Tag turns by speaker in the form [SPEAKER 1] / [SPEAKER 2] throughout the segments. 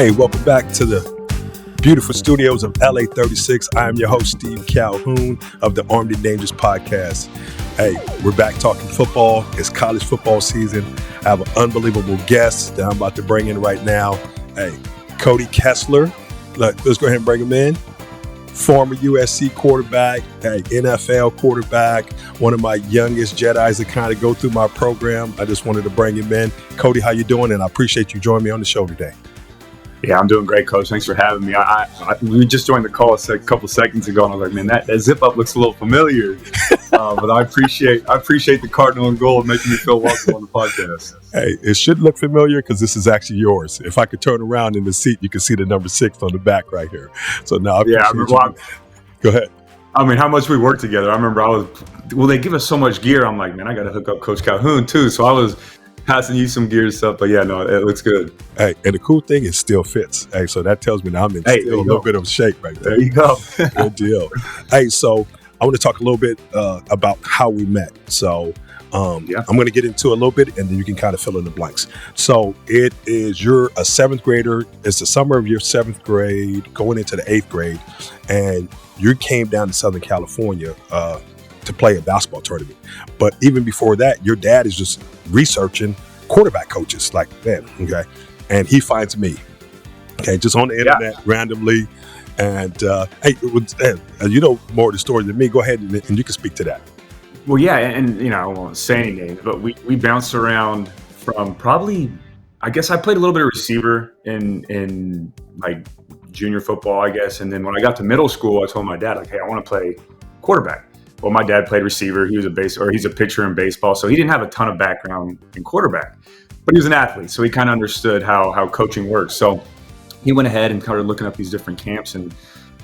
[SPEAKER 1] Hey, welcome back to the beautiful studios of LA 36. I am your host, Steve Calhoun of the Armed and Dangerous podcast. Hey, we're back talking football. It's college football season. I have an unbelievable guest that I'm about to bring in right now. Hey, Cody Kessler. Let's go ahead and bring him in. Former USC quarterback, NFL quarterback, one of my youngest Jedis to kind of go through my program. I just wanted to bring him in. Cody, how you doing? And I appreciate you joining me on the show today.
[SPEAKER 2] Yeah, I'm doing great, Coach. Thanks for having me. We just joined the call a couple seconds ago, and I was like, man, that zip up looks a little familiar. But I appreciate the Cardinal and gold making me feel welcome on the podcast.
[SPEAKER 1] Hey, it should look familiar because this is actually yours. If I could turn around in the seat, you can see the number 6 on the back right here. So now,
[SPEAKER 2] yeah, I remember.
[SPEAKER 1] Go ahead.
[SPEAKER 2] I mean, how much we worked together. I remember they give us so much gear. I'm like, man, I got to hook up Coach Calhoun too. So I was passing you some gear stuff, but yeah, no, it looks good.
[SPEAKER 1] Hey, and the cool thing is still fits. Hey, so that tells me that I'm in still a little bit of shape right there.
[SPEAKER 2] There you go.
[SPEAKER 1] Good deal. Hey, so I want to talk a little bit about how we met. So I'm going to get into a little bit, and then you can kind of fill in the blanks. So you're a 7th grader. It's the summer of your 7th grade, going into the 8th grade, and you came down to Southern California to play a basketball tournament. But even before that, your dad is just researching quarterback coaches like that, okay? And he finds me, okay, just on the internet randomly. And you know more of the story than me. Go ahead and you can speak to that.
[SPEAKER 2] Well, yeah, and I won't say any names, but we bounced around from probably, I guess I played a little bit of receiver in like junior football, I guess. And then when I got to middle school, I told my dad, like, hey, I want to play quarterback. Well, my dad played receiver. He was he's a pitcher in baseball. So he didn't have a ton of background in quarterback, but he was an athlete. So he kind of understood how coaching works. So he went ahead and started looking up these different camps. And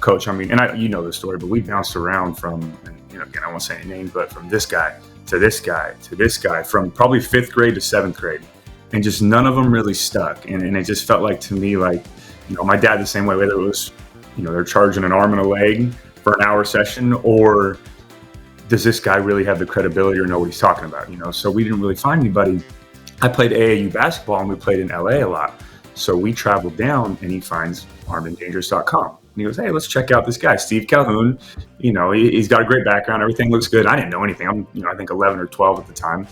[SPEAKER 2] Coach, I mean, and you know the story, but we bounced around from, again, I won't say any names, but from this guy to this guy to this guy, from probably 5th grade to 7th grade. And just none of them really stuck. And it just felt like to me, like, my dad the same way, whether it was, they're charging an arm and a leg for an hour session, or does this guy really have the credibility or know what he's talking about? So we didn't really find anybody. I played AAU basketball, and we played in LA a lot. So we traveled down, and he finds armedanddangerous.com. And he goes, hey, let's check out this guy, Steve Calhoun. He's got a great background. Everything looks good. I didn't know anything. I'm, I think 11 or 12 at the time.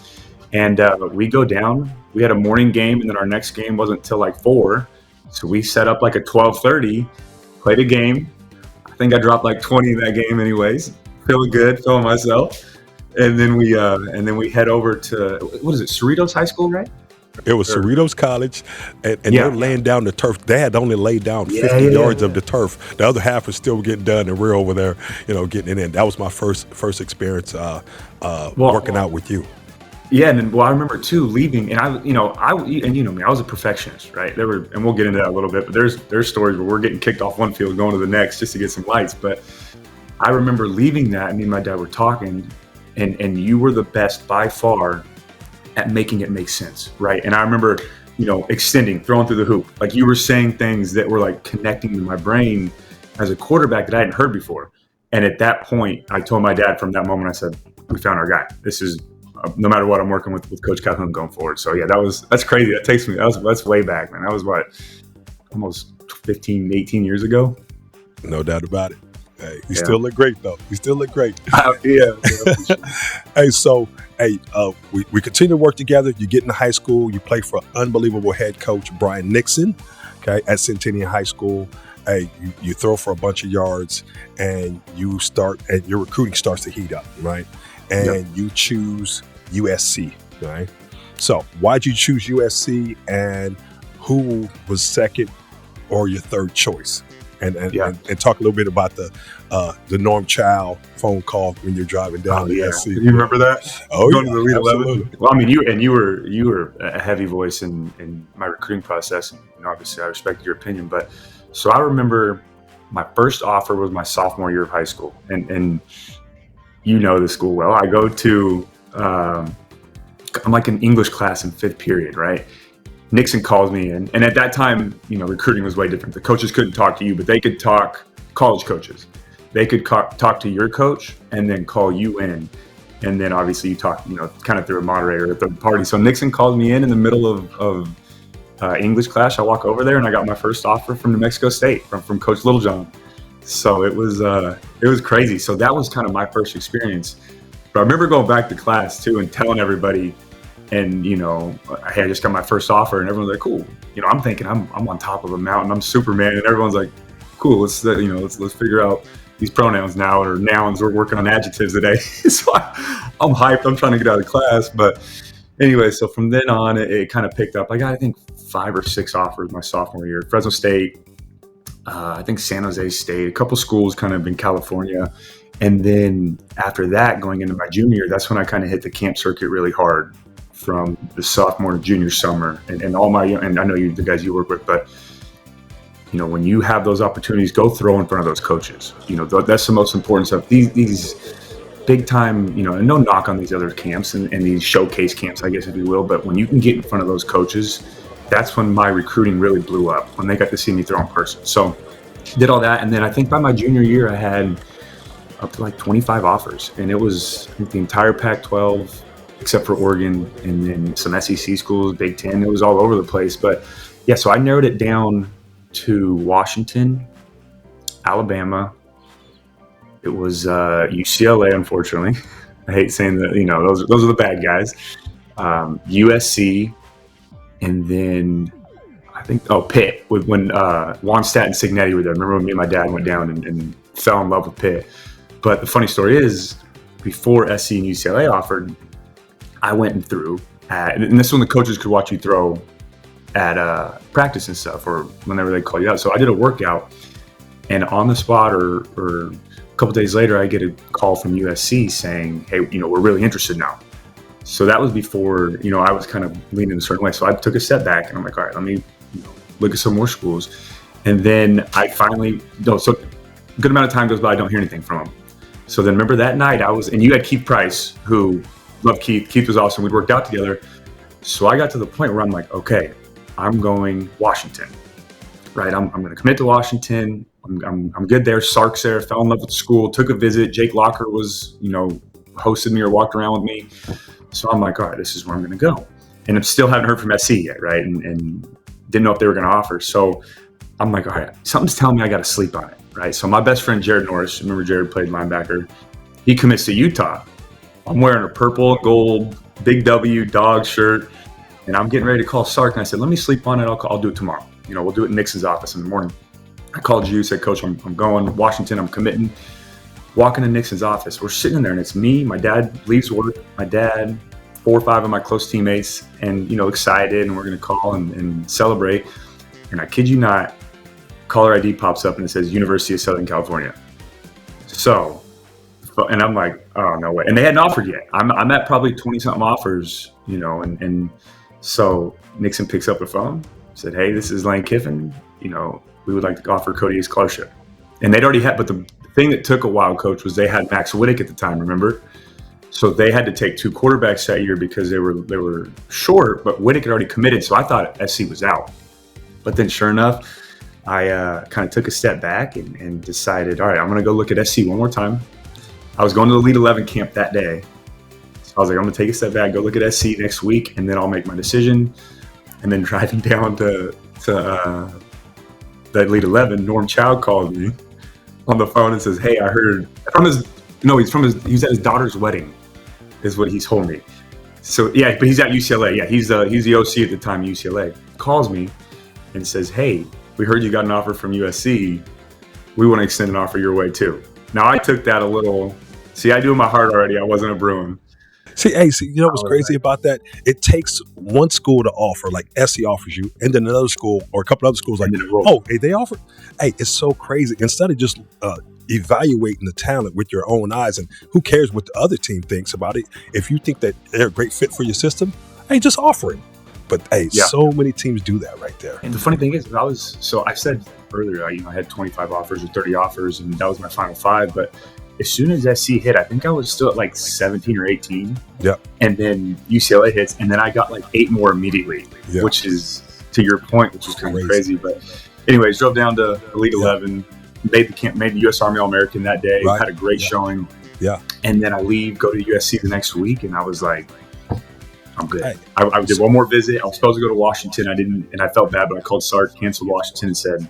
[SPEAKER 2] And we go down. We had a morning game, and then our next game wasn't until like 4. So we set up like at 12:30, played a game. I think I dropped like 20 in that game anyways. Feeling good, feeling myself. And then we head over to, what is it, Cerritos High School, right?
[SPEAKER 1] It was Cerritos College, and they're laying down the turf. They had only laid down 50 yards of the turf. The other half was still getting done, and we're over there, getting it in. That was my first experience working out with you.
[SPEAKER 2] Yeah, and then I remember too leaving, and I was a perfectionist, right? And we'll get into that a little bit. But there's stories where we're getting kicked off one field, going to the next just to get some lights. But I remember leaving that, and me and my dad were talking, and you were the best by far at making it make sense, right? And I remember, extending, throwing through the hoop. Like, you were saying things that were like connecting to my brain as a quarterback that I hadn't heard before. And at that point, I told my dad from that moment, I said, we found our guy. This is, no matter what, I'm working with Coach Calhoun going forward. So yeah, that's crazy. That's way back, man. That was almost 15, 18 years ago.
[SPEAKER 1] No doubt about it. Hey, you still look great, though. You still look great.
[SPEAKER 2] Yeah.
[SPEAKER 1] Hey, so, we continue to work together. You get into high school. You play for unbelievable head coach Brian Nixon, okay, at Centennial High School. Hey, you throw for a bunch of yards, and your recruiting starts to heat up, right? And you choose USC, right? So why'd you choose USC, and who was second or your third choice? And talk a little bit about the Norm Child phone call when you're driving down to SC.
[SPEAKER 2] You remember that?
[SPEAKER 1] Oh,
[SPEAKER 2] going to the Elite 11. Well, I mean, you were a heavy voice in my recruiting process, and obviously I respect your opinion. But so I remember my first offer was my sophomore year of high school, and you know the school well. I go to I'm like an English class in 5th period, right? Nixon calls me, and at that time, recruiting was way different. The coaches couldn't talk to you, but they could talk, college coaches. They could talk to your coach and then call you in. And then obviously you talk, kind of through a moderator at the party. So Nixon called me in the middle of English class. I walk over there and I got my first offer from New Mexico State from Coach Littlejohn. So it was crazy. So that was kind of my first experience. But I remember going back to class too and telling everybody, and hey, I just got my first offer, and everyone's like, cool. I'm thinking I'm on top of a mountain, I'm Superman, and everyone's like, cool. Let's figure out these pronouns now, or nouns. We're working on adjectives today. So I'm hyped. I'm trying to get out of class, but anyway. So from then on, it kind of picked up. I got, I think, 5 or 6 offers my sophomore year. Fresno State, I think San Jose State, a couple schools kind of in California. And then after that, going into my junior year, that's when I kind of hit the camp circuit really hard from the sophomore to junior summer. And all my, and I know the guys you work with, but when you have those opportunities, go throw in front of those coaches. That's the most important stuff. These big time, and no knock on these other camps and these showcase camps, I guess, if you will, but when you can get in front of those coaches, that's when my recruiting really blew up, when they got to see me throw in person. So did all that. And then I think by my junior year, I had up to like 25 offers, and it was, I think, the entire Pac-12 except for Oregon, and then some SEC schools, Big Ten. It was all over the place. But yeah, so I narrowed it down to Washington, Alabama. It was UCLA, unfortunately. I hate saying that, those are the bad guys. USC, and then I think, Pitt, when Wannstedt and Signetti were there. I remember when me and my dad went down and fell in love with Pitt. But the funny story is, before SC and UCLA offered, I went and threw and this is when the coaches could watch you throw at practice and stuff, or whenever they call you out. So I did a workout, and on the spot or a couple days later, I get a call from USC saying, hey, we're really interested now. So that was before, I was kind of leaning a certain way. So I took a step back, and I'm like, all right, let me look at some more schools. And then I finally, so a good amount of time goes by, I don't hear anything from them. So then remember that night and you had Keith Price, who, love Keith. Keith was awesome. We'd worked out together. So I got to the point where I'm like, okay, I'm going Washington, right? I'm going to commit to Washington. I'm good there. Sark's there. Fell in love with the school. Took a visit. Jake Locker was, hosted me or walked around with me. So I'm like, all right, this is where I'm going to go. And I still haven't heard from SC yet, right? And didn't know if they were going to offer. So I'm like, all right, something's telling me I got to sleep on it, right? So my best friend, Jared Norris, remember Jared played linebacker. He commits to Utah. I'm wearing a purple and gold Big W dog shirt, and I'm getting ready to call Sark. And I said, let me sleep on it. I'll do it tomorrow. We'll do it in Nixon's office in the morning. I called you, said, Coach, I'm going Washington. I'm committing. Walking to Nixon's office. We're sitting in there, and it's me. My dad leaves work. My dad, 4 or 5 of my close teammates, and, excited, and we're going to call and celebrate. And I kid you not, caller ID pops up, and it says University of Southern California. So, and I'm like, oh, no way. And they hadn't offered yet. I'm at probably 20-something offers, and so Nixon picks up the phone, said, hey, this is Lane Kiffin. We would like to offer Cody a scholarship. And they'd already had, but the thing that took a while, Coach, was they had Max Whittick at the time, remember? So they had to take 2 quarterbacks that year because they were short, but Whittick had already committed. So I thought SC was out. But then sure enough, I kind of took a step back and decided, all right, I'm going to go look at SC one more time. I was going to the Elite 11 camp that day. So I was like, I'm going to take a step back, go look at SC next week, and then I'll make my decision. And then driving down to the Elite 11, Norm Chow called me on the phone and says, hey, I heard he's at his daughter's wedding is what he told me. So yeah, but he's at UCLA. Yeah, he's the OC at the time, UCLA. Calls me and says, hey, we heard you got an offer from USC. We want to extend an offer your way too. Now I took that a little, I do in my heart already. I wasn't a Bruin.
[SPEAKER 1] See, you know what's crazy about that? It takes one school to offer, like SC offers you, and then another school or a couple other schools like, oh, hey, they offer. Hey, it's so crazy. Instead of just evaluating the talent with your own eyes, and who cares what the other team thinks about it? If you think that they're a great fit for your system, hey, just offer it. But hey, so many teams do that right there.
[SPEAKER 2] And the funny thing is, I said earlier, I had 25 offers or 30 offers, and that was my final 5. But as soon as SC hit, I think I was still at like 17 or 18.
[SPEAKER 1] Yeah.
[SPEAKER 2] And then UCLA hits, and then I got like 8 more immediately, which is, to your point, which is kind of crazy. But anyways, drove down to Elite 11, made the U.S. Army All-American that day, had a great showing.
[SPEAKER 1] Yeah.
[SPEAKER 2] And then I leave, go to USC the next week, and I was like, I'm good.
[SPEAKER 1] Hey,
[SPEAKER 2] I did one more visit. I was supposed to go to Washington. I didn't, and I felt bad, but I called Sark, canceled Washington, and said,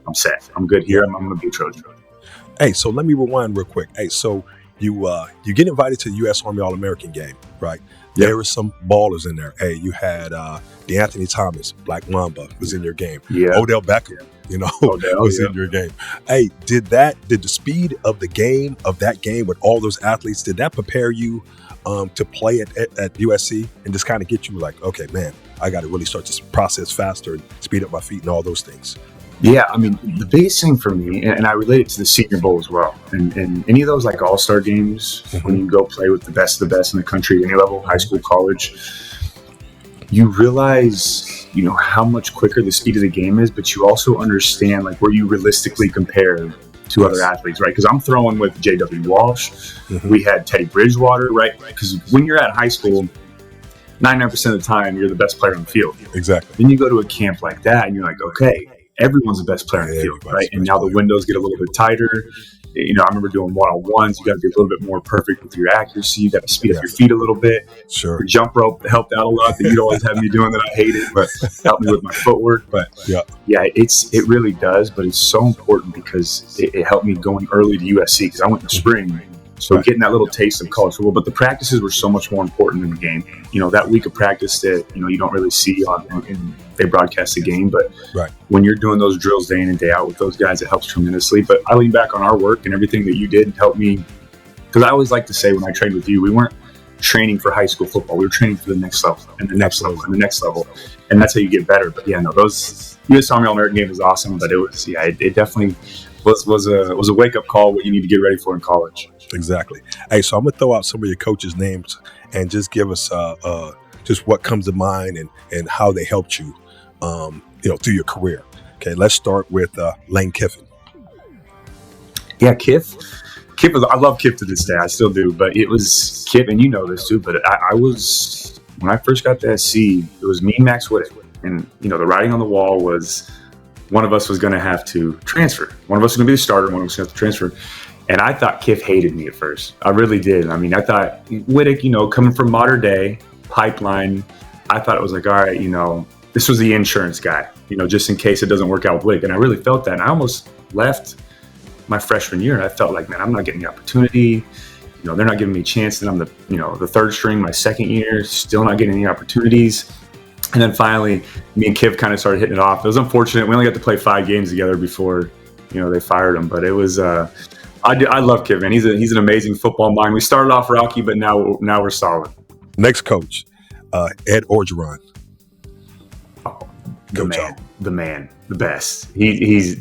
[SPEAKER 2] I'm set. I'm good here.
[SPEAKER 1] yeah.
[SPEAKER 2] I'm going to be a Trojan.
[SPEAKER 1] Hey, so let me rewind real quick. Hey, so you get invited to the U.S. Army All-American game, right?
[SPEAKER 2] Yep.
[SPEAKER 1] There were some ballers in there. Hey, you had DeAnthony Thomas, Black Mamba, was in your game.
[SPEAKER 2] Yeah.
[SPEAKER 1] Odell Beckham, was in your game. Hey, did the speed of the game, of that game with all those athletes, did that prepare you to play at USC and just kind of get you like, okay, man, I got to really start to process faster and speed up my feet and all those things?
[SPEAKER 2] Yeah, I mean, the biggest thing for me, and I relate it to the Senior Bowl as well, and any of those like all-star games, when you go play with the best of the best in the country, any level, high school, college, you realize, how much quicker the speed of the game is, but you also understand like where you realistically compare to other athletes, right? Because I'm throwing with J.W. Walsh. We had Teddy Bridgewater, right? Because when you're at high school, 99% of the time, you're the best player on the field.
[SPEAKER 1] Exactly.
[SPEAKER 2] Then you go to a camp like that, and you're like, okay, everyone's the best player in the field, right? And now the windows get a little bit tighter. I remember doing one-on-ones. You got to be a little bit more perfect with your accuracy. You got to speed up your feet a little bit.
[SPEAKER 1] Sure.
[SPEAKER 2] The jump rope helped out a lot that you'd always have me doing that I hated, but helped me with my footwork. But yeah, it really does. But it's so important because it helped me going early to USC because I went in the spring. So getting that little taste of college football, but the practices were so much more important than the game. That week of practice that, you don't really see and they broadcast the game, but when you're doing those drills day in and day out with those guys, it helps tremendously. But I lean back on our work and everything that you did helped me, because I always like to say when I trained with you, we weren't training for high school football. We were training for the next level and the next level and the next level. And that's how you get better. But those U.S. Army All-American game was awesome, but it was, it definitely was a wake-up call, what you need to get ready for in college.
[SPEAKER 1] Exactly. Hey, so I'm going to throw out some of your coaches' names and just give us just what comes to mind and how they helped you, through your career. Okay, let's start with Lane Kiffin.
[SPEAKER 2] Yeah, Kiff I love Kiff to this day. I still do, but it was Kiff, and you know this too, but I was, when I first got to SC, it was me and Max Whittick, and, the writing on the wall was one of us was going to have to transfer. One of us was going to be the starter, one of us was going to have to transfer. And I thought Kiff hated me at first. I really did. I mean, I thought Whittick, coming from modern day, pipeline, I thought it was like, all right, this was the insurance guy, just in case it doesn't work out with Whittick. And I really felt that. And I almost left my freshman year. And I felt like, man, I'm not getting the opportunity. They're not giving me a chance. And I'm the third string my second year, still not getting any opportunities. And then finally, me and Kiff kind of started hitting it off. It was unfortunate. We only got to play 5 games together before, they fired him. But it was, I love Kiff, man. He's an amazing football mind. We started off rocky, but now we're solid.
[SPEAKER 1] Next coach, Ed Orgeron.
[SPEAKER 2] Oh, the man, the best. He's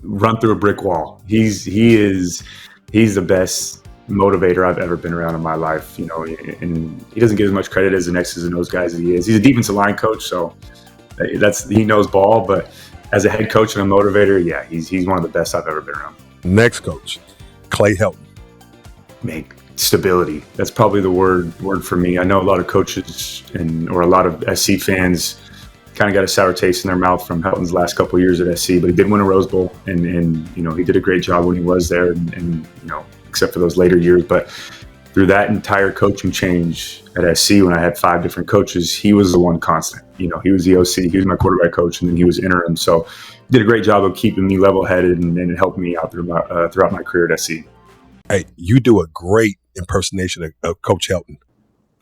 [SPEAKER 2] run through a brick wall. He's the best motivator I've ever been around in my life. And he doesn't get as much credit as the X's and O's guys that he is. He's a defensive line coach, so he knows ball. But as a head coach and a motivator, yeah, he's one of the best I've ever been around.
[SPEAKER 1] Next coach, Clay Helton.
[SPEAKER 2] Make stability. That's probably the word for me. I know a lot of coaches or a lot of SC fans kind of got a sour taste in their mouth from Helton's last couple of years at SC, but he did win a Rose Bowl, and he did a great job when he was there, and except for those later years. But through that entire coaching change at SC, when I had 5 different coaches, he was the one constant. He was the OC, he was my quarterback coach, and then he was interim. So did a great job of keeping me level-headed and it helped me out throughout my career at SC.
[SPEAKER 1] Hey, you do a great impersonation of Coach Helton.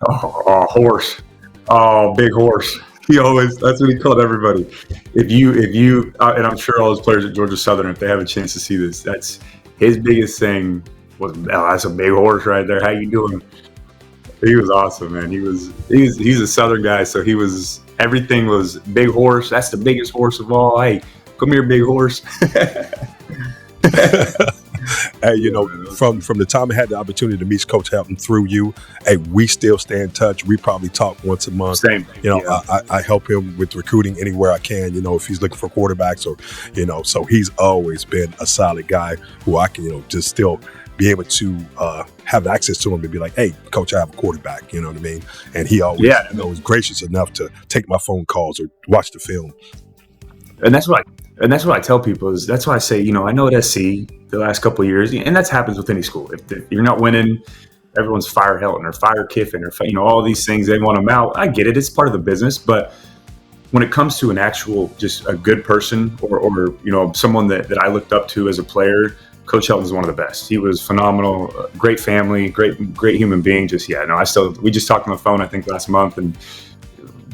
[SPEAKER 2] Oh, horse. Oh, big horse. That's what he called everybody. If you, and I'm sure all his players at Georgia Southern, if they have a chance to see this, that's his biggest thing was, oh, that's a big horse right there. How you doing? He was awesome, man. He's a Southern guy, so everything was big horse. That's the biggest horse of all. Hey, come here, big horse.
[SPEAKER 1] Hey, from the time I had the opportunity to meet Coach Helton through you, hey, we still stay in touch. We probably talk once a month.
[SPEAKER 2] Same.
[SPEAKER 1] I help him with recruiting anywhere I can, if he's looking for quarterbacks or, so he's always been a solid guy who I can, just still be able to have access to him and be like, hey, coach, I have a quarterback, you know what I mean? And he always was gracious enough to take my phone calls or watch the film.
[SPEAKER 2] And that's what I tell people is that's why I say, I know at SC the last couple of years, and that happens with any school. If you're not winning, everyone's fire Helton or fire Kiffin or, all these things. They want them out. I get it. It's part of the business. But when it comes to an actual, just a good person or someone that I looked up to as a player, Coach Helton is one of the best. He was phenomenal, great family, great human being. We just talked on the phone, I think, last month and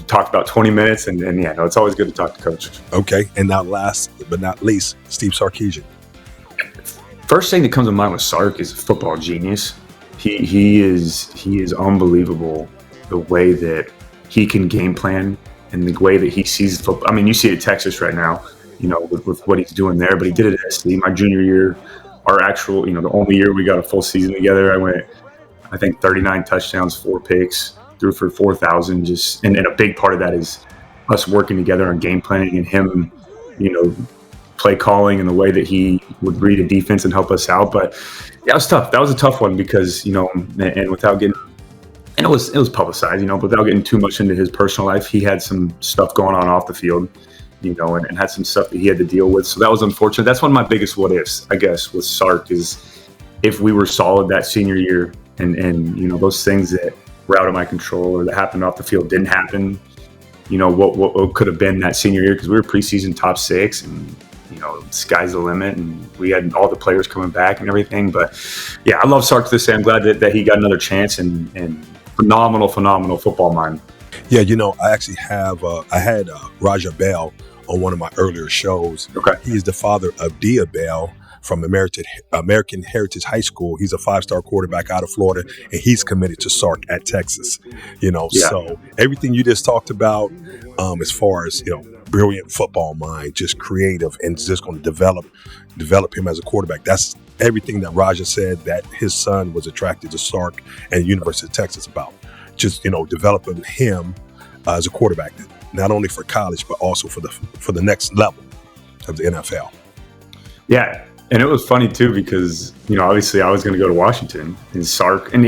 [SPEAKER 2] talked about 20 minutes. And it's always good to talk to Coach.
[SPEAKER 1] Okay. And now last but not least, Steve Sarkisian.
[SPEAKER 2] First thing that comes to mind with Sark is a football genius. He is unbelievable, the way that he can game plan and the way that he sees football. I mean, you see it at Texas right now, with what he's doing there, but he did it at SC. My junior year, our actual, the only year we got a full season together, I went, I think 39 touchdowns, 4 picks, threw for 4,000. And a big part of that is us working together on game planning and him, play calling and the way that he would read a defense and help us out. But yeah, it was tough. That was a tough one because, and without getting, and it was publicized, but without getting too much into his personal life, he had some stuff going on off the field, and had some stuff that he had to deal with. So that was unfortunate. That's one of my biggest what ifs, I guess, with Sark, is if we were solid that senior year and those things that were out of my control or that happened off the field didn't happen, what could have been that senior year, because we were preseason top 6 and, sky's the limit, and we had all the players coming back and everything. But yeah, I love Sark to this day. I'm glad that he got another chance and phenomenal football mind.
[SPEAKER 1] Yeah, I actually I had Raja Bell on one of my earlier shows.
[SPEAKER 2] Okay.
[SPEAKER 1] He is the father of Dia Bell from American Heritage High School. He's a 5-star quarterback out of Florida, and he's committed to Sark at Texas. So everything you just talked about, as far as, brilliant football mind, just creative, and just going to develop him as a quarterback. That's everything that Raja said that his son was attracted to Sark and the University of Texas about. Just, developing him as a quarterback, not only for college, but also for the next level of the NFL.
[SPEAKER 2] Yeah. And it was funny too, because, obviously I was going to go to Washington, and Sark, and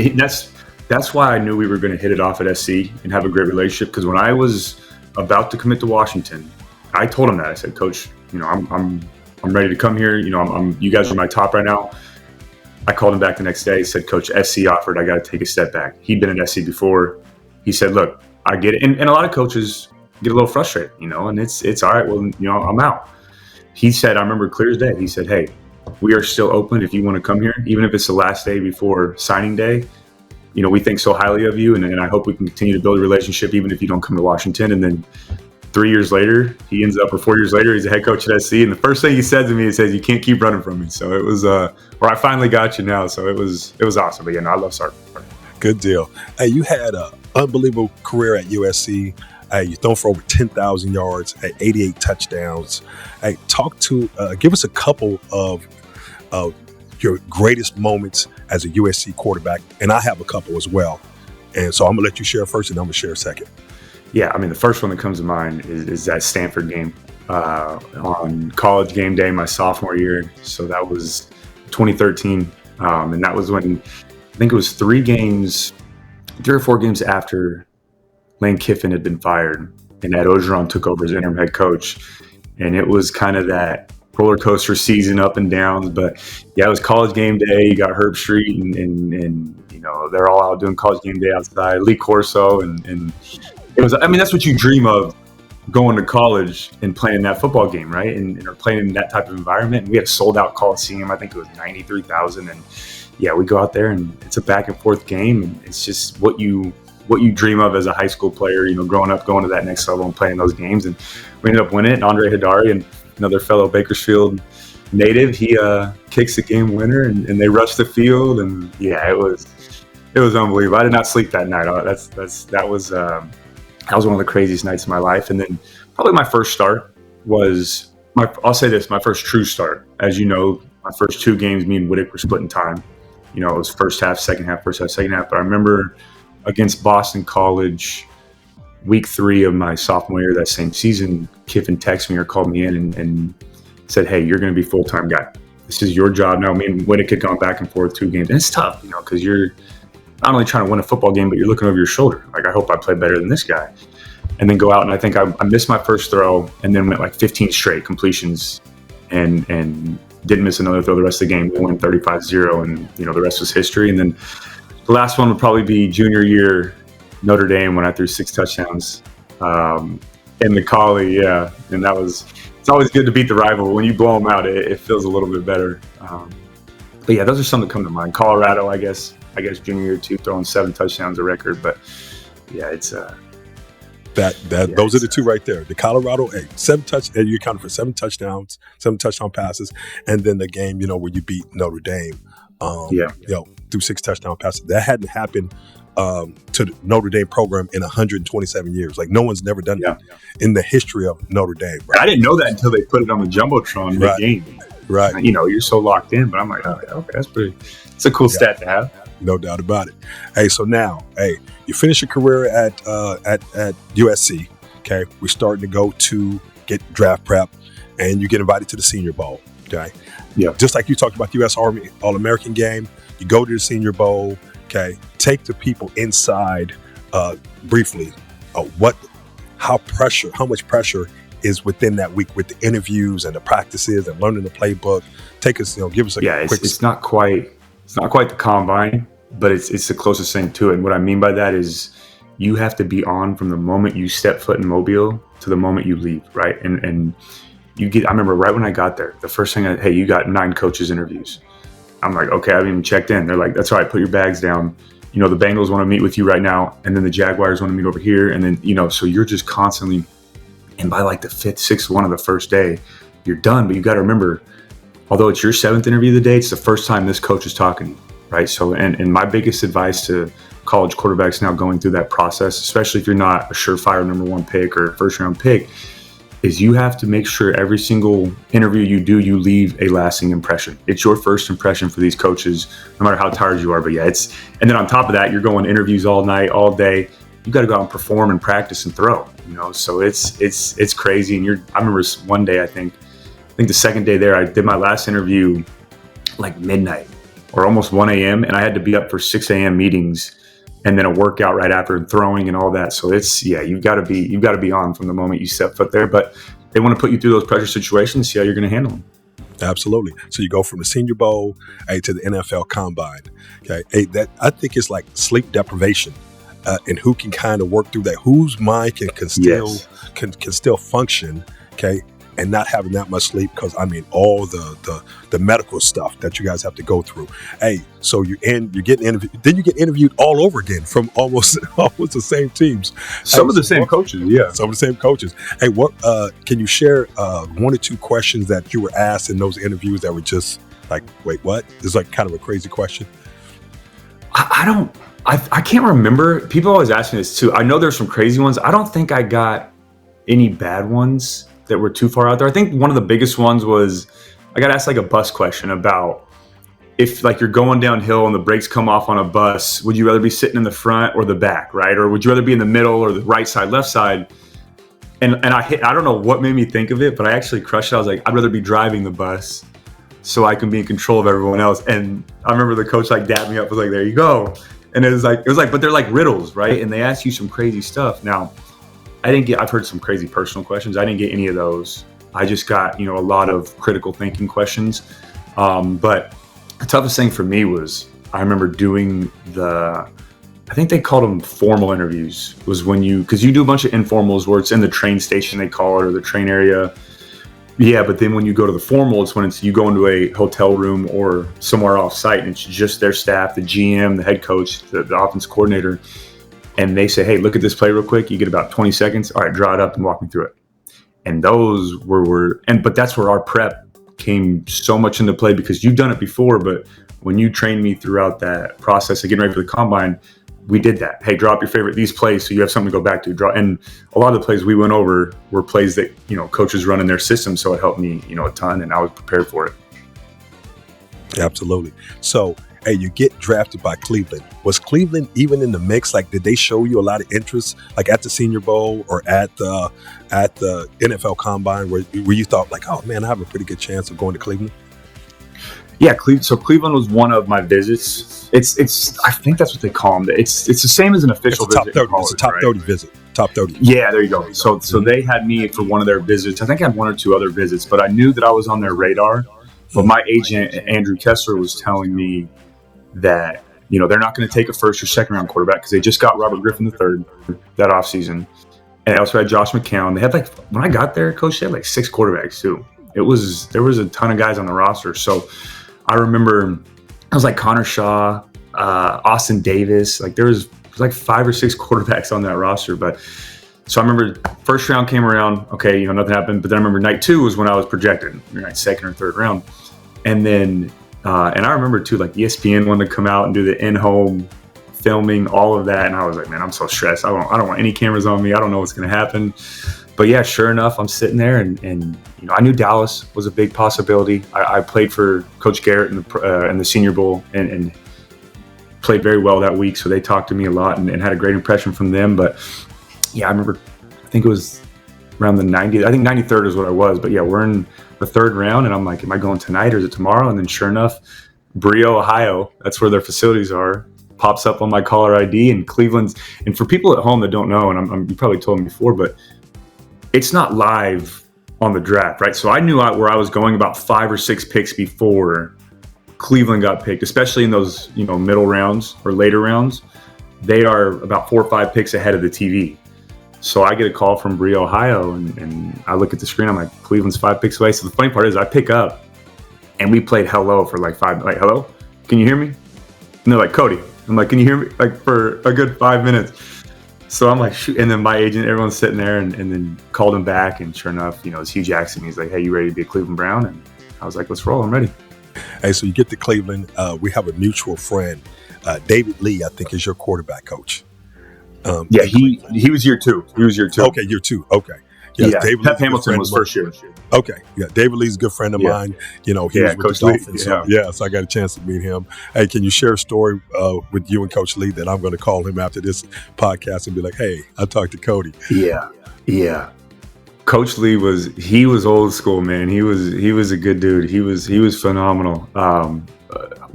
[SPEAKER 2] that's why I knew we were going to hit it off at SC and have a great relationship. Because when I was about to commit to Washington, I told him that. I said, Coach, I'm ready to come here. You guys are my top right now. I called him back the next day. He said, Coach, SC offered. I got to take a step back. He'd been at SC before. He said, look, I get it. And a lot of coaches get a little frustrated, and it's all right. Well, I'm out. He said, I remember clear as day. He said, hey, we are still open if you want to come here, even if it's the last day before signing day. We think so highly of you, and I hope we can continue to build a relationship even if you don't come to Washington. And then 3 years later, he ends up, or 4 years later, he's a head coach at SC. And the first thing he said to me, he says, you can't keep running from me. So it was, or I finally got you now. So it was awesome. But I love Sark.
[SPEAKER 1] Good deal. Hey, you had an unbelievable career at USC. You thrown for over 10,000 yards, 88 touchdowns. Hey, give us a couple of your greatest moments as a USC quarterback, and I have a couple as well. And so I'm gonna let you share first, and I'm gonna share second.
[SPEAKER 2] Yeah, I mean, the first one that comes to mind is that Stanford game on College game day my sophomore year. So that was 2013, and that was when I think it was 3 or 4 games after Lane Kiffin had been fired, and Ed Ogeron took over as interim head coach. And it was kind of that roller coaster season, up and downs. But yeah, it was College game day. You got Herb Street and they're all out doing College game day outside. Lee Corso and it was. I mean, that's what you dream of, going to college and playing that football game, right? And or playing in that type of environment. And we had a sold out Coliseum. I think it was 93,000. And yeah, we go out there and it's a back and forth game. And it's just what you dream of as a high school player, growing up, going to that next level and playing those games. And we ended up winning it. And Andre Hidari, and another fellow Bakersfield native, he kicks the game winner, and they rushed the field. And yeah, it was unbelievable. I did not sleep that night. That was one of the craziest nights of my life. And then probably my first start was I'll say this, my first true start. As you know, my first 2 games, me and Whittick were splitting time. It was first half, second half, first half, second half. But I remember against Boston College, week 3 of my sophomore year that same season, Kiffin texted me or called me in and said, hey, you're going to be full-time guy. This is your job now. Me and Whittick had gone back and forth 2 games. And it's tough, because you're not only trying to win a football game, but you're looking over your shoulder. Like, I hope I play better than this guy. And then go out, and I think I missed my first throw, and then went like 15 straight completions and didn't miss another throw the rest of the game. We won 35-0, and, the rest was history. And then The last one would probably be junior year Notre Dame when I threw 6 touchdowns in the Collie, yeah. And it's always good to beat the rival. When you blow them out, it feels a little bit better. But yeah, those are some that come to mind. Colorado, I guess junior year too, throwing 7 touchdowns a record. But yeah, it's
[SPEAKER 1] those are the 2 right there. The Colorado, 7 touchdowns. You accounted for 7 touchdowns, 7 touchdown passes, and then the game, where you beat Notre Dame. Through 6 touchdown passes. That hadn't happened to the Notre Dame program in 127 years. Like, no one's never done that in the history of Notre Dame. Right?
[SPEAKER 2] I didn't know that until they put it on the Jumbotron mid-game.
[SPEAKER 1] Right.
[SPEAKER 2] You're so locked in, but I'm like, okay, it's a cool stat to have.
[SPEAKER 1] No doubt about it. Hey, so now, you finish your career at USC. Okay, we're starting to go to get draft prep, and you get invited to the Senior Bowl. Okay, just like you talked about the U.S. Army All-American game, you go to the Senior Bowl. Okay, take the people inside briefly. How much pressure is within that week with the interviews and the practices and learning the playbook? Take us, give us a quick.
[SPEAKER 2] It's not quite the combine, but it's the closest thing to it. And what I mean by that is you have to be on from the moment you step foot in Mobile to the moment you leave, right? And I remember right when I got there, the first thing you got 9 coaches interviews. I'm like, okay, I haven't even checked in. They're like, that's all right, put your bags down. The Bengals want to meet with you right now, and then the Jaguars want to meet over here, and then so you're just constantly. And by like the 5th, 6th one of the first day, you're done. But you got to remember, although it's your 7th interview of the day, it's the first time this coach is talking to you, right? So, and my biggest advice to college quarterbacks now going through that process, especially if you're not a surefire number 1 pick or first round pick, is you have to make sure every single interview you do, you leave a lasting impression. It's your first impression for these coaches, no matter how tired you are. But yeah, and then on top of that, you're going to interviews all night, all day. You got to go out and perform and practice and throw, so it's crazy. And I remember one day, I think the second day there, I did my last interview like midnight or almost 1 a.m. and I had to be up for 6 a.m. meetings and then a workout right after and throwing and all that. So you've got to be on from the moment you step foot there, but they want to put you through those pressure situations, see how you're going to handle them.
[SPEAKER 1] Absolutely. So you go from the Senior Bowl to the NFL Combine. Okay. That I think it's like sleep deprivation. And who can kind of work through that? Whose mind can still function, okay, and not having that much sleep? Because all the medical stuff that you guys have to go through. So you're getting interviewed, then you get interviewed all over again from almost the same teams.
[SPEAKER 2] Some of the same coaches, yeah.
[SPEAKER 1] Some of the same coaches. What can you share 1 or 2 questions that you were asked in those interviews that were just like, wait, what? It's like kind of a crazy question.
[SPEAKER 2] I can't remember. People always ask me this too. I know there's some crazy ones. I don't think I got any bad ones that were too far out there. I think one of the biggest ones was I got asked like a bus question about if like you're going downhill and the brakes come off on a bus, would you rather be sitting in the front or the back, right? Or would you rather be in the middle or the right side, left side? And I don't know what made me think of it, but I actually crushed it. I was like, I'd rather be driving the bus so I can be in control of everyone else. And I remember the coach like dapped me up, was like, there you go. And it was like, but they're like riddles, right? And they ask you some crazy stuff. Now, I've heard some crazy personal questions. I didn't get any of those. I just got, a lot of critical thinking questions. But the toughest thing for me was, I remember doing I think they called them formal interviews, was when because you do a bunch of informals where it's in the train station, they call it, or the train area. Yeah, but then when you go to the formal, it's when you go into a hotel room or somewhere off site and it's just their staff, the GM, the head coach, the offense coordinator, and they say, hey, look at this play real quick. You get about 20 seconds. All right, draw it up and walk me through it. And those but that's where our prep came so much into play, because you've done it before, but when you trained me throughout that process of getting ready for the combine, we did that. Hey, drop your favorite, these plays, so you have something to go back to. And a lot of the plays we went over were plays that, coaches run in their system. So it helped me, a ton, and I was prepared for it.
[SPEAKER 1] Absolutely. So, you get drafted by Cleveland. Was Cleveland even in the mix? Like, did they show you a lot of interest, like at the Senior Bowl or at the NFL Combine, where you thought like, oh man, I have a pretty good chance of going to Cleveland?
[SPEAKER 2] Yeah, so Cleveland was one of my visits. It's I think that's what they call them. It's the same as an official visit.
[SPEAKER 1] It's a top 30 visit. Top 30.
[SPEAKER 2] Yeah, there you go. So they had me for one of their visits. I think I had 1 or 2 other visits, but I knew that I was on their radar. But my agent, Andrew Kessler, was telling me that, they're not going to take a first or second round quarterback because they just got Robert Griffin III that offseason. And they also had Josh McCown. They had when I got there, Coach, they had 6 quarterbacks too. There was a ton of guys on the roster. So I remember I was Connor Shaw, Austin Davis. There was 5 or 6 quarterbacks on that roster. But so I remember first round came around. Okay, nothing happened. But then I remember night 2 was when I was projected, second or third round. And then and I remember too, ESPN wanted to come out and do the in-home filming, all of that. And I was like, man, I'm so stressed. I don't want any cameras on me. I don't know what's going to happen. But yeah, sure enough, I'm sitting there and I knew Dallas was a big possibility. I played for Coach Garrett in the Senior Bowl and played very well that week. So they talked to me a lot and had a great impression from them. But yeah, I remember, I think it was around the 90th. I think 93rd is what I was. But yeah, we're in the 3rd round and I'm like, am I going tonight or is it tomorrow? And then sure enough, Brio, Ohio, that's where their facilities are, pops up on my caller ID. And Cleveland's, and for people at home that don't know, and you probably told me before, but it's not live on the draft, right? So I knew where I was going about 5 or 6 picks before Cleveland got picked, especially in those, middle rounds or later rounds. They are about 4 or 5 picks ahead of the TV. So I get a call from Brio, Ohio, and I look at the screen. I'm like, Cleveland's 5 picks away. So the funny part is I pick up and we played hello for 5, hello, can you hear me? And they're like, Cody. I'm like, can you hear me? For a good 5 minutes. So I'm like, shoot. And then my agent, everyone's sitting there and then called him back. And sure enough, it's Hugh Jackson. He's like, hey, you ready to be a Cleveland Brown? And I was like, let's roll. I'm ready.
[SPEAKER 1] Hey, so you get to Cleveland. We have a mutual friend, David Lee, I think is your quarterback coach.
[SPEAKER 2] Yeah, he was year 2. He was year 2.
[SPEAKER 1] Okay, year 2. Okay. Yes,
[SPEAKER 2] yeah,
[SPEAKER 1] David
[SPEAKER 2] Pep Hamilton was first year.
[SPEAKER 1] Okay, yeah, David Lee's a good friend of mine. He was with
[SPEAKER 2] Coach
[SPEAKER 1] the Dolphins.
[SPEAKER 2] Lee,
[SPEAKER 1] So I got a chance to meet him. Hey, can you share a story with you and Coach Lee that I'm going to call him after this podcast and be like, hey, I talked to Cody.
[SPEAKER 2] Yeah. Coach Lee was old school, man. He was a good dude. He was phenomenal.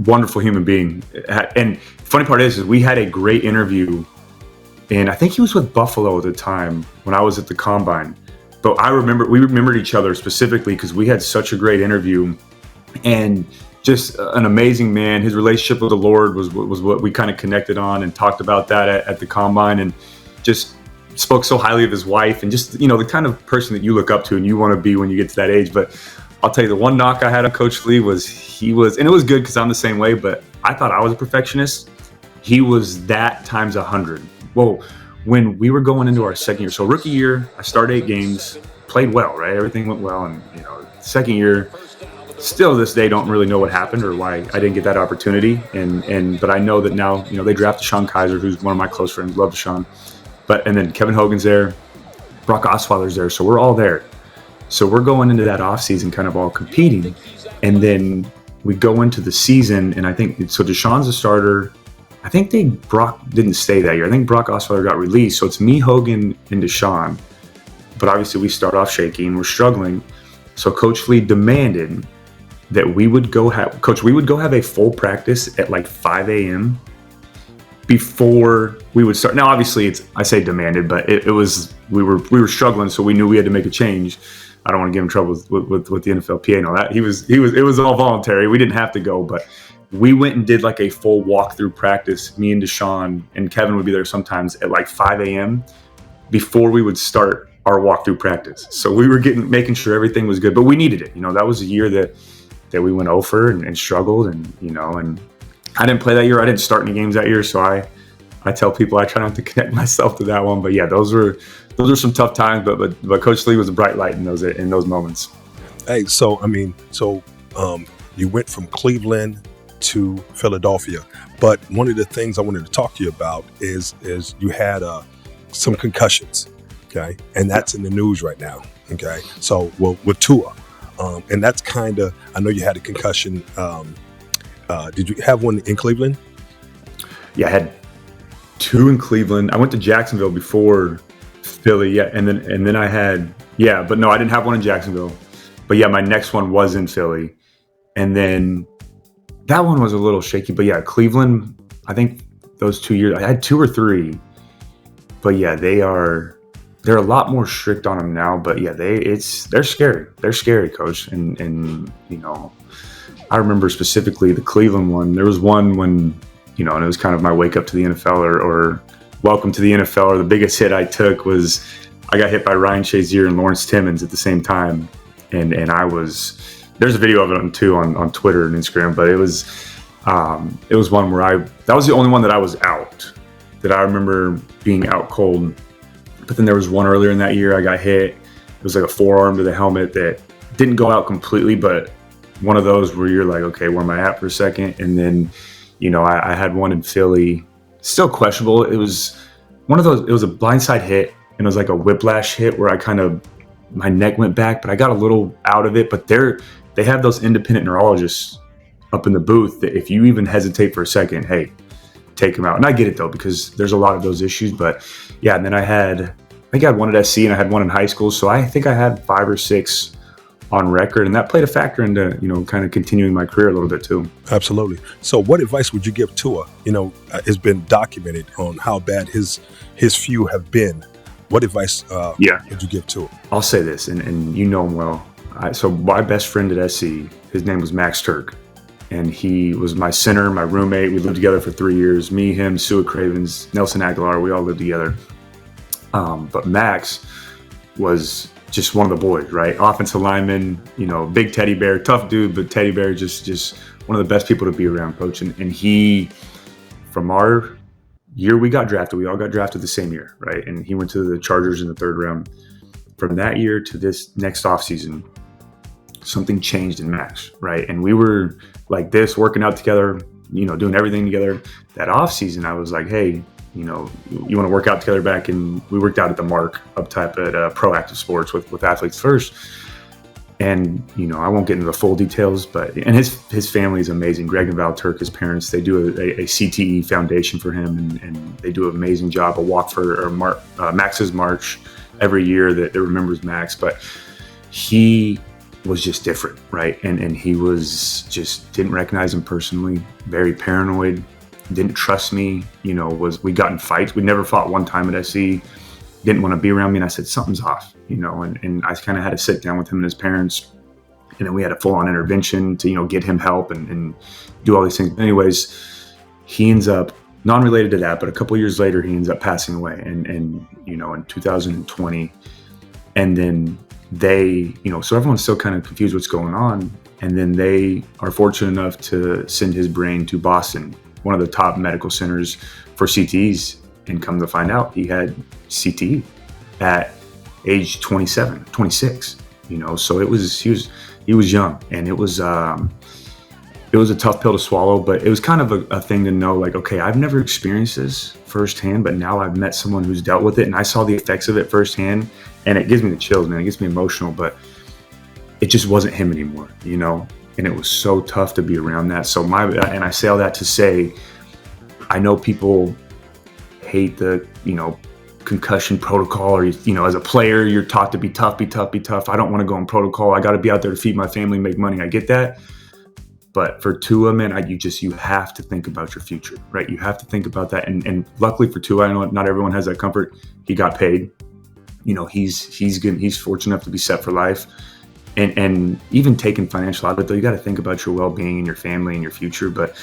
[SPEAKER 2] Wonderful human being. And funny part is we had a great interview, and I think he was with Buffalo at the time when I was at the Combine. But we remembered each other specifically because we had such a great interview, and just an amazing man. His relationship with the Lord was what we kind of connected on and talked about that at the Combine, and just spoke so highly of his wife and just, the kind of person that you look up to and you want to be when you get to that age. But I'll tell you, the one knock I had on Coach Lee was and it was good because I'm the same way, but I thought I was a perfectionist. He was that times 100. Well, when we were going into our second year, so rookie year, I started 8 games, played well, right? Everything went well. And, second year, still to this day, don't really know what happened or why I didn't get that opportunity. But I know that now, they drafted Sean Kaiser, who's one of my close friends, love Sean. And then Kevin Hogan's there, Brock Osweiler's there. So we're all there. So we're going into that offseason kind of all competing. And then we go into the season, and I think, so Deshaun's a starter. I think Brock didn't stay that year. I think Brock Osweiler got released. So it's me, Hogan, and Deshaun. But obviously we start off shaky and we're struggling. So Coach Lee demanded that we would go have a full practice at 5 a.m. before we would start. Now, obviously I say demanded, but it was, we were struggling. So we knew we had to make a change. I don't want to give him trouble with the NFLPA and all that. It was all voluntary. We didn't have to go, but we went and did a full walkthrough practice. Me and Deshaun and Kevin would be there sometimes at 5 a.m. before we would start our walkthrough practice. So we were making sure everything was good, but we needed it. That was a year that we went over and struggled, and and I didn't play that year. I didn't start any games that year, so I tell people I try not to connect myself to that one. But yeah, those were some tough times. But Coach Lee was a bright light in those moments.
[SPEAKER 1] Hey, so you went from Cleveland to Philadelphia, but one of the things I wanted to talk to you about is you had some concussions, okay, and that's in the news right now, okay. So with Tua, and that's kind of, I know you had a concussion. Did you have one in Cleveland?
[SPEAKER 2] Yeah, I had 2 in Cleveland. I went to Jacksonville before Philly, yeah, and then I had, yeah, but no, I didn't have one in Jacksonville. But yeah, my next one was in Philly, and then that one was a little shaky. But yeah, Cleveland, I think those 2 years, I had 2 or 3. But yeah, they're a lot more strict on them now. But yeah, they're scary. They're scary, Coach. And I remember specifically the Cleveland one. There was one when and it was kind of my wake up to the NFL or welcome to the NFL. Or the biggest hit I took was I got hit by Ryan Shazier and Lawrence Timmons at the same time. And there's a video of it too on Twitter and Instagram, but it was one where that was the only one that I was out, that I remember being out cold. But then there was one earlier in that year I got hit. It was like a forearm to the helmet that didn't go out completely, but one of those where you're like, okay, where am I at for a second? And then, I had one in Philly, still questionable. It was one of those, it was a blindside hit, and it was like a whiplash hit where my neck went back, but I got a little out of it. But they have those independent neurologists up in the booth that if you even hesitate for a second, hey, take them out. And I get it though, because there's a lot of those issues. But yeah, and then I had one at SC and I had one in high school. So I think I had 5 or 6 on record, and that played a factor into, kind of continuing my career a little bit too.
[SPEAKER 1] Absolutely. So what advice would you give Tua? It's been documented on how bad his few have been. What advice would you give Tua?
[SPEAKER 2] I'll say this, and you know him well. So my best friend at SC, his name was Max Turk, and he was my center, my roommate. We lived together for 3 years. Me, him, Sua Cravens, Nelson Aguilar, we all lived together. But Max was just one of the boys, right? Offensive lineman, big teddy bear, tough dude, but teddy bear, just one of the best people to be around, coach. And he, from our year we got drafted, we all got drafted the same year, right? And he went to the Chargers in the 3rd round. From that year to this next offseason, something changed in Max, right? And we were like this, working out together, doing everything together. That offseason, I was like, hey, you want to work out together back? And we worked out at the Mark up type at Proactive Sports with Athletes First. And, I won't get into the full details, and his family is amazing. Greg and Val Turk, his parents, they do a CTE foundation for him, and they do an amazing job, a walk for Max's March every year that remembers Max. But he was just different, right? And he was just, didn't recognize him personally, very paranoid, didn't trust me, we got in fights. We never fought one time at SC, didn't want to be around me. And I said, something's off, and I kind of had to sit down with him and his parents. And then we had a full-on intervention to, get him help and do all these things. Anyways, he ends up, non-related to that, but a couple of years later, he ends up passing away and in 2020. And then they, so everyone's still kind of confused what's going on. And then they are fortunate enough to send his brain to Boston, one of the top medical centers for CTEs, and come to find out he had CTE at age 27, 26, so he was young, and it was a tough pill to swallow, but it was kind of a thing to know, like, okay, I've never experienced this firsthand, but now I've met someone who's dealt with it, and I saw the effects of it firsthand, and it gives me the chills, man. It gets me emotional, but it just wasn't him anymore, and it was so tough to be around that. So and I say all that to say, I know people hate the, concussion protocol, or, as a player, you're taught to be tough. I don't want to go in protocol. I got to be out there to feed my family, make money. I get that. But for Tua, man, you have to think about your future, right? You have to think about that. And luckily for Tua, I know not everyone has that comfort. He got paid. He's good. He's fortunate enough to be set for life. And even taking financial out of it, though, you got to think about your well-being and your family and your future. But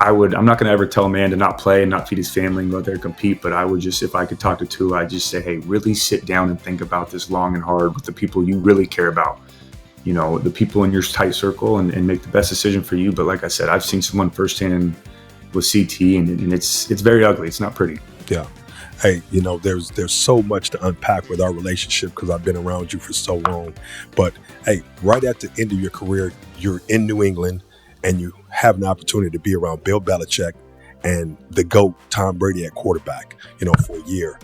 [SPEAKER 2] I'm not going to ever tell a man to not play and not feed his family and go out there and compete. But I would just, if I could talk to Tua, I'd just say, hey, really sit down and think about this long and hard with the people you really care about, the people in your tight circle, and make the best decision for you. But like I said, I've seen someone firsthand with CT, and it's very ugly. It's not pretty.
[SPEAKER 1] Yeah. Hey, there's so much to unpack with our relationship because I've been around you for so long. But hey, right at the end of your career, you're in New England and you have an opportunity to be around Bill Belichick and the GOAT, Tom Brady, at quarterback, for a year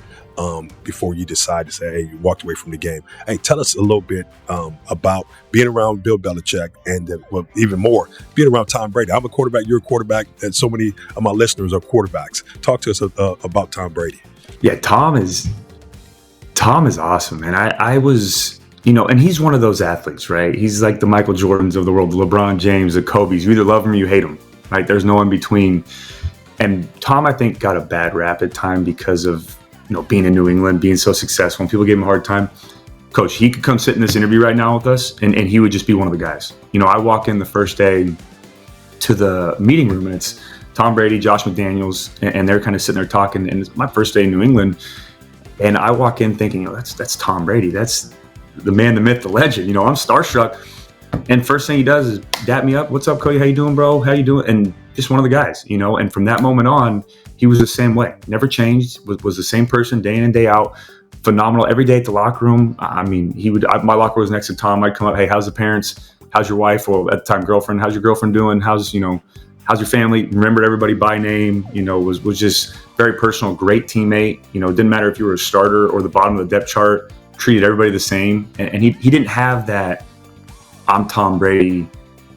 [SPEAKER 1] before you decide to say, hey, you walked away from the game. Hey, tell us a little bit about being around Bill Belichick and even more, being around Tom Brady. I'm a quarterback, you're a quarterback, and so many of my listeners are quarterbacks. Talk to us about Tom Brady.
[SPEAKER 2] Yeah, Tom is awesome. And I was, and he's one of those athletes, right? He's like the Michael Jordans of the world, the LeBron James, the Kobe's. You either love him or you hate him, right? There's no in between. And Tom, I think, got a bad rap at time because of, being in New England, being so successful, and people gave him a hard time. Coach, he could come sit in this interview right now with us, and he would just be one of the guys. I walk in the first day to the meeting room, and it's Tom Brady, Josh McDaniels, and they're kind of sitting there talking. And it's my first day in New England, and I walk in thinking, that's Tom Brady. That's the man, the myth, the legend. I'm starstruck. And first thing he does is dap me up. What's up, Cody? How you doing, bro? How you doing? And just one of the guys, And from that moment on, he was the same way. Never changed. Was the same person day in and day out. Phenomenal every day at the locker room. I mean, my locker was next to Tom. I'd come up, hey, how's the parents? How's your wife? Or at the time, girlfriend. How's your girlfriend doing? How's your family? Remembered everybody by name. Was just very personal. Great teammate. Didn't matter if you were a starter or the bottom of the depth chart. Treated everybody the same. And he didn't have that. I'm Tom Brady.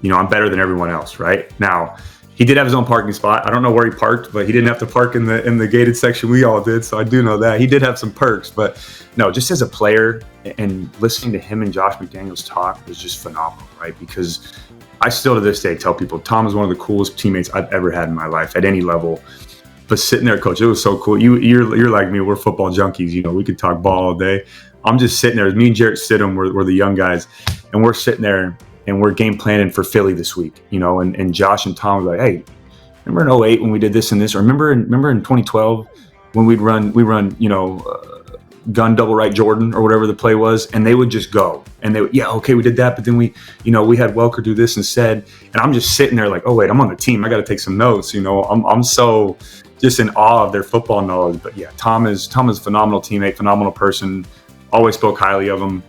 [SPEAKER 2] I'm better than everyone else. Right now. He did have his own parking spot. I don't know where he parked, but he didn't have to park in the gated section we all did. So I do know that. He did have some perks, but no, just as a player and listening to him and Josh McDaniels talk was just phenomenal, right? Because I still to this day tell people Tom is one of the coolest teammates I've ever had in my life at any level. But sitting there, coach, it was so cool. You're like me. We're football junkies. We could talk ball all day. I'm just sitting there. Me and Jarrett Stidham were the young guys, and we're sitting there. And we're game planning for Philly this week, and Josh and Tom were like, hey, remember in 2008 when we did this and this? Or remember in 2012 when we run, gun double right Jordan or whatever the play was, and they would just go. And they would, yeah, okay, we did that. But then we had Welker do this instead. And I'm just sitting there like, oh, wait, I'm on the team. I got to take some notes. I'm so just in awe of their football knowledge. But yeah, Tom is a phenomenal teammate, phenomenal person. Always spoke highly of him.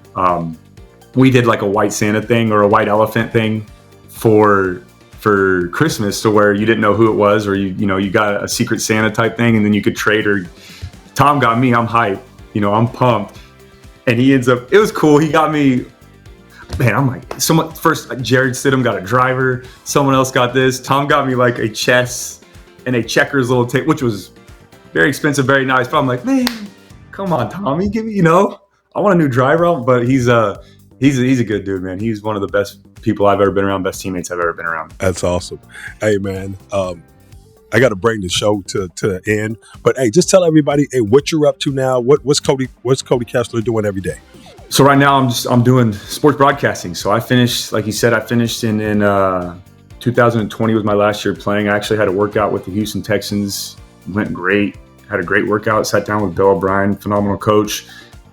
[SPEAKER 2] We did like a white Santa thing or a white elephant thing for Christmas, to where you didn't know who it was, or you got a secret Santa type thing, and then you could trade. Or Tom got me. I'm hyped. I'm pumped. And he ends up. It was cool. He got me. Man, I'm like, first Jared Stidham got a driver. Someone else got this. Tom got me like a chess and a checkers little tape, which was very expensive, very nice. But I'm like, man, come on, Tommy, give me. I want a new driver. But he's a good dude, man. He's one of the best people I've ever been around, best teammates I've ever been around.
[SPEAKER 1] That's awesome. Hey, man, I got to bring the show to the end. But, hey, just tell everybody, hey, what you're up to now. What's Cody Kessler doing every day?
[SPEAKER 2] So right now I'm doing sports broadcasting. So I finished, like you said, in 2020 was my last year playing. I actually had a workout with the Houston Texans. Went great. Had a great workout. Sat down with Bill O'Brien, phenomenal coach.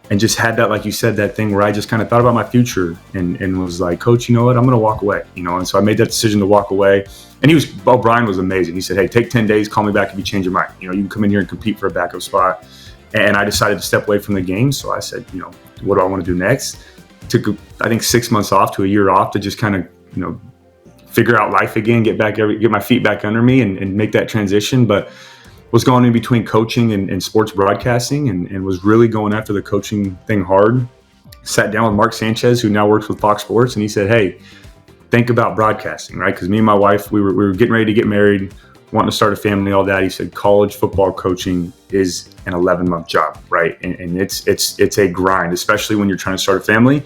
[SPEAKER 2] And just had that, like you said, that thing where I just kind of thought about my future and was like, Coach, you know what? I'm going to walk away, And so I made that decision to walk away. And O'Brien was amazing. He said, hey, take 10 days, call me back if you change your mind. You can come in here and compete for a backup spot. And I decided to step away from the game. So I said, what do I want to do next? Took, I think, 6 months off to a year off to just kind of, figure out life again, get my feet back under me and make that transition. But was going in between coaching and sports broadcasting and was really going after the coaching thing hard. Sat down with Mark Sanchez, who now works with Fox Sports, and he said, hey, think about broadcasting, right? Because me and my wife, we were getting ready to get married, wanting to start a family, all that. He said, college football coaching is an 11-month job, right? And it's a grind, especially when you're trying to start a family.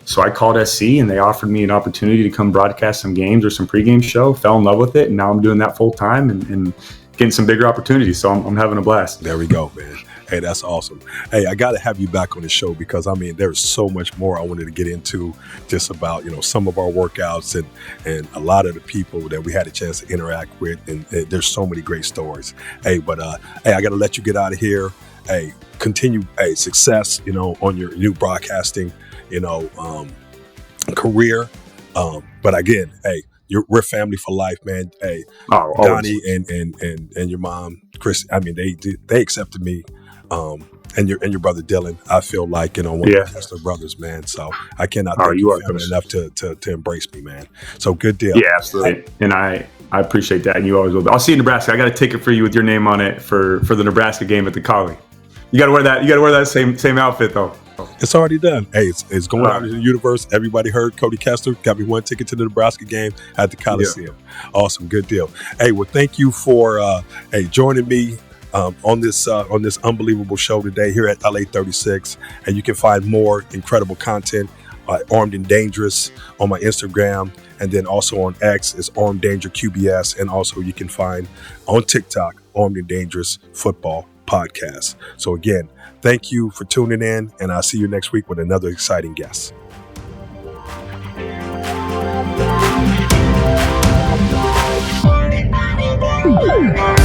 [SPEAKER 2] So I called SC, and they offered me an opportunity to come broadcast some games or some pregame show. Fell in love with it, and now I'm doing that full time and getting some bigger opportunities. So I'm having a blast.
[SPEAKER 1] There we go, man. Hey, that's awesome. Hey, I got to have you back on the show because, there's so much more I wanted to get into just about, some of our workouts and a lot of the people that we had a chance to interact with. And there's so many great stories. Hey, but, I got to let you get out of here. Hey, continue, success, on your new broadcasting, career. But again, hey, we're family for life, man. Hey, Donnie and your mom, Chris. They accepted me, and your brother Dylan. I feel like one of the Kessler brothers, man. So I cannot thank you family enough to embrace me, man. So good deal.
[SPEAKER 2] Yeah, absolutely. And I appreciate that, and you always will. I'll see you in Nebraska. I got a ticket for you with your name on it for the Nebraska game at the Collie. You got to wear that. You got to wear that same outfit though.
[SPEAKER 1] It's already done. Hey, it's going out into the universe. Everybody heard Cody Kessler got me one ticket to the Nebraska game at the Coliseum. Yeah. Awesome, good deal. Hey, well, thank you for joining me on this unbelievable show today here at LA 36. And you can find more incredible content Armed and Dangerous on my Instagram, and then also on X is Armed Danger QBS, and also you can find on TikTok Armed and Dangerous Football Podcast. So again, thank you for tuning in, and I'll see you next week with another exciting guest. Bye.